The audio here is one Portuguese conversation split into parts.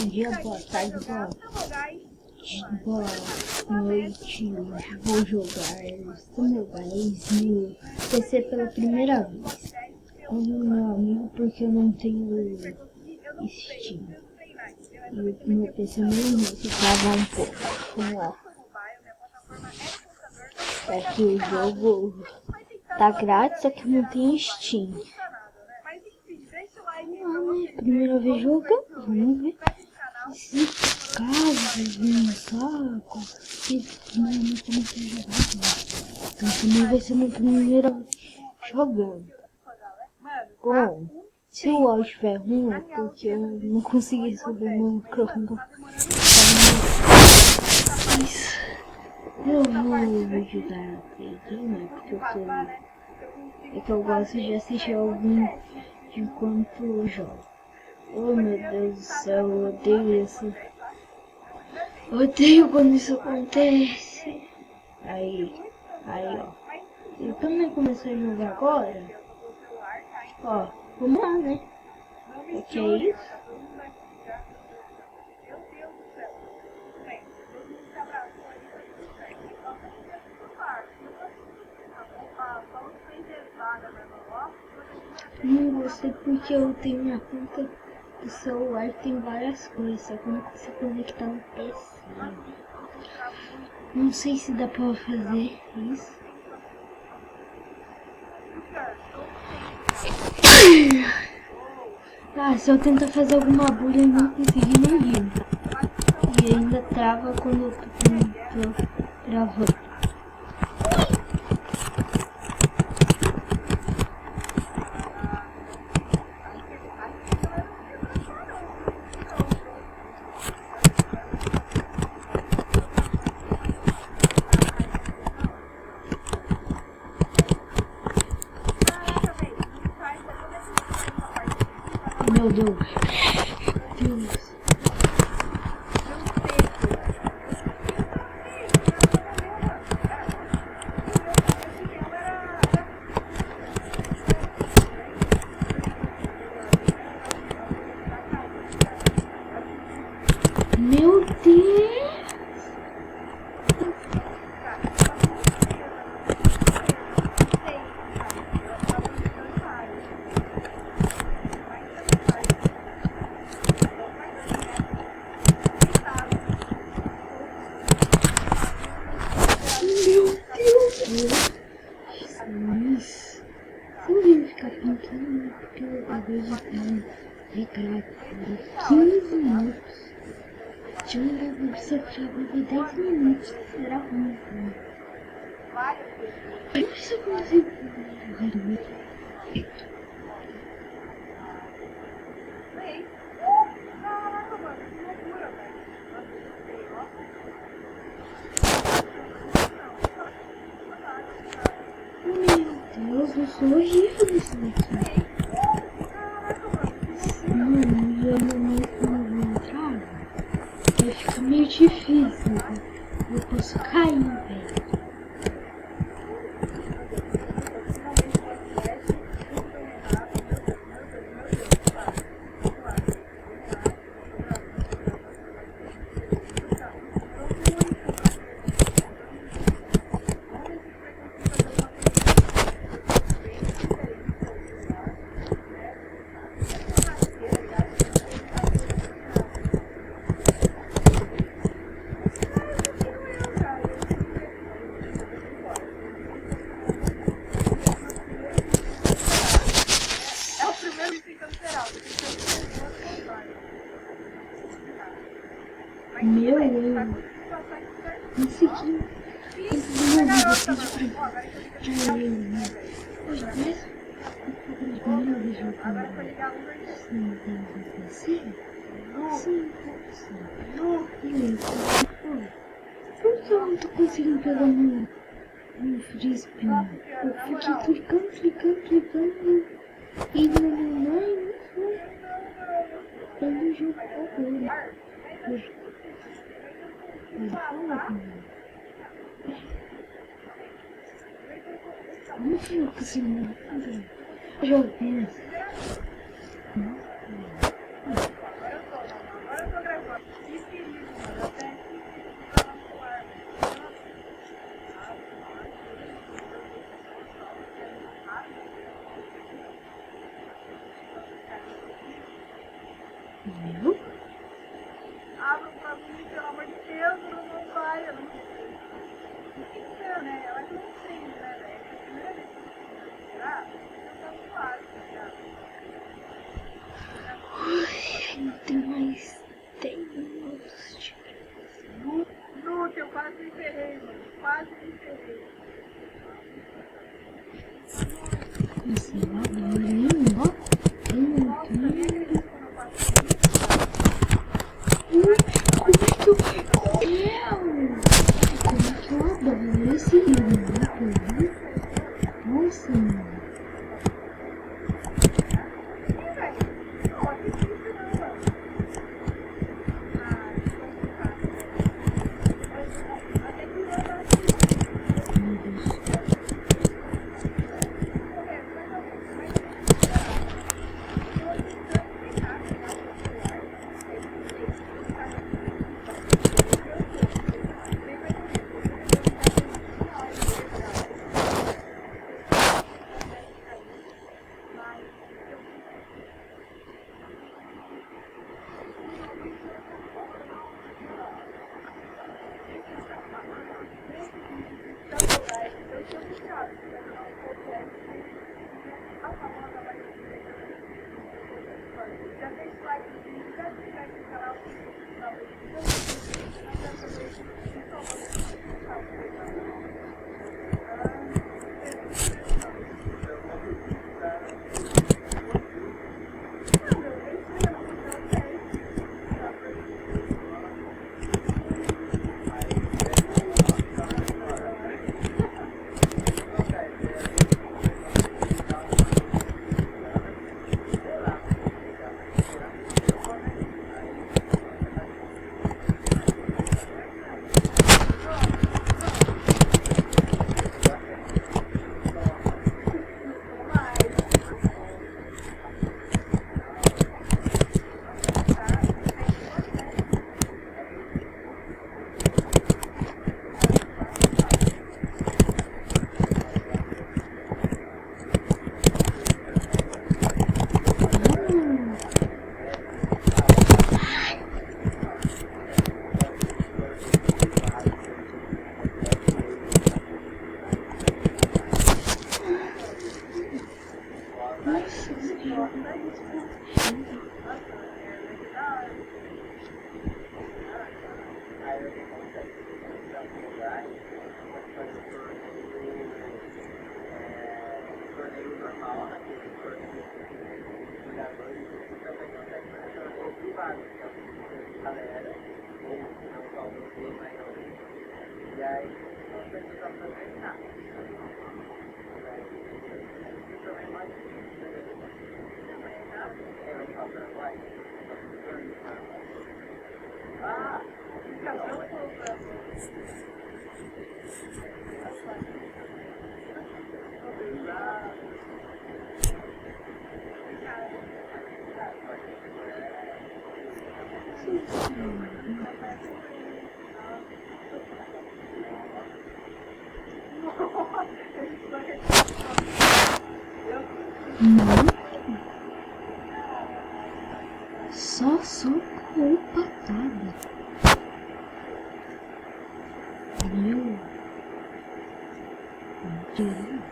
dia, boa tarde, boa noite. Hoje vou jogar Summerguys no PC pela primeira vez com o meu amigo, porque eu não tenho Steam. E o meu PC mesmo se trava um pouco. Vamos lá. Aqui o jogo tá grátis, só que não tem Steam. Primeira vez jogando, vamos ver. Esse caso vem no saco. Não comecei a jogar. Então também vai ser minha primeira vez jogando. Bom, se o áudio estiver ruim é porque eu não consegui subir meu microfone. Eu vou ajudar a né? Porque eu tô. É que eu gosto de assistir algum enquanto eu jogo. Oh meu Deus do céu, eu odeio isso. Eu odeio quando isso acontece. Aí, ó. Eu também comecei a jogar agora. Ó, vamos lá, né? O que é isso? Não gostei porque eu tenho minha conta do celular, tem várias coisas, só que eu não consigo conectar no PC. Não sei se dá pra fazer isso. Ah, se eu tentar fazer alguma bulha, eu não consegui nem rir. E ainda trava quando eu tô gravando. Meu Deus. Meu Deus. Mas se eu ficar pintando, porque eu acabei de ficar 15 minutos. Tinha um você gravava 10 minutos, será ruim. Mas se eu consigo Meu Deus, eu sou horrível nisso daqui. Mano, eu não entrar. Vai ficar meio difícil. Eu posso cair, velho. Meu, eu consegui. Por que eu não tô conseguindo pegar meu frisbee? Eu fiquei clicando e não foi. Eu não jogo agora. Não sei o que se me jogando. Viu? Abra pra mim, pelo amor de Deus, não vai, eu não sei. Não tem que ser, né? Ela que não entende, né, velho? É a primeira vez que eu tô tirar, eu tô suave, tá ligado? Não tem mais tempo. Luta, eu quase me ferrei, mano. Quase me ferrei. Nossa, eu adoro, hein? Ó. Nossa, nem acredito quando eu passo Como é que eu... Como é que eu adoro esse livro? Nossa, mano. Só socou patada. Meu Deus.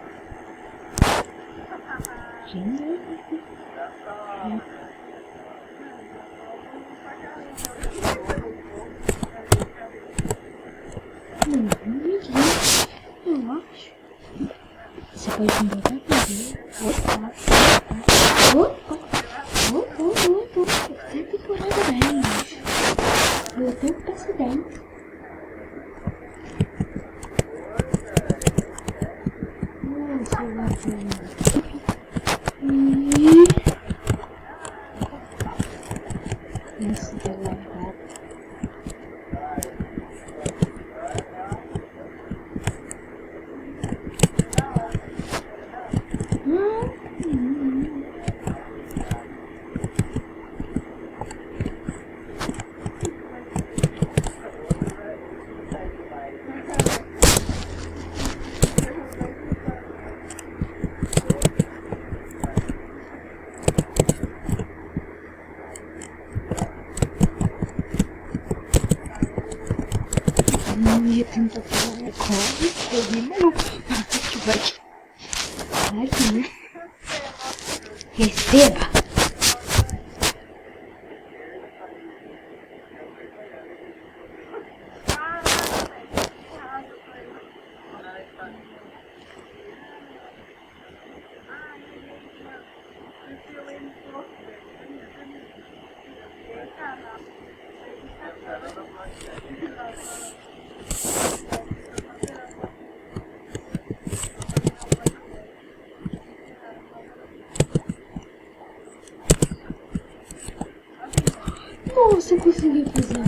Eu acho. Você pode me botar pra ver. Opa. Essa temporada 10. Voltou pra acidente. Nossa, eu vou nossa, tá lavado. corre, tenta falar, corre, corre, não. Vai aqui, né? Receba! Nossa, eu consegui fazer a